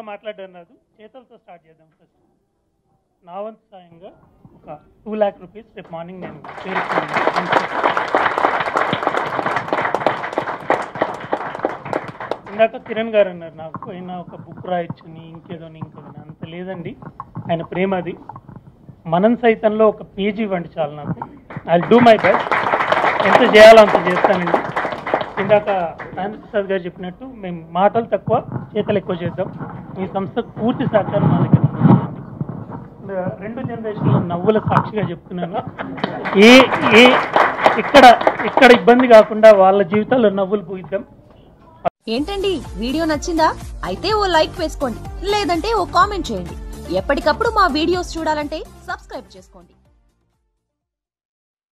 మాట్లాడడం రాదు, చేతులతో స్టార్ట్ చేద్దాం. ఫస్ట్ నా వంతు సాయంగా ఒక 2 lakh రూపీస్ రేపు మార్నింగ్ నేను ఇందాక కిరణ్ గారు అన్నారు నాకు అయినా ఒక బుక్ రాయొచ్చని ఇంకేదోని అంత లేదండి. ఆయన ప్రేమ అది. మనం సైతంలో ఒక పేజీ ఇవ్వండి చాలు నాకు. ఐ డూ మై బెస్ట్, ఎంత చేయాలో అంత చేస్తానండి. ఇందాక ఆనంద్ ప్రసాద్ గారు చెప్పినట్టు మేము మాటలు తక్కువ చేతలు ఎక్కువ చేద్దాం. మీ సంస్థకు పూర్తి సహకారం మా దగ్గర. 2 జనరేషన్ల నవ్వుల సాక్షిగా చెప్తున్నాను. ఎక్కడ ఇబ్బంది కాకుండా వాళ్ళ జీవితాల్లో నవ్వులు పూయిద్దాం. ఏంటండి వీడియో నచ్చిందా? అయితే ఓ లైక్ వేసుకోండి, లేదంటే ఓ కామెంట్ చేయండి. ఎప్పటికప్పుడు మా వీడియోస్ చూడాలంటే సబ్స్క్రైబ్ చేసుకోండి.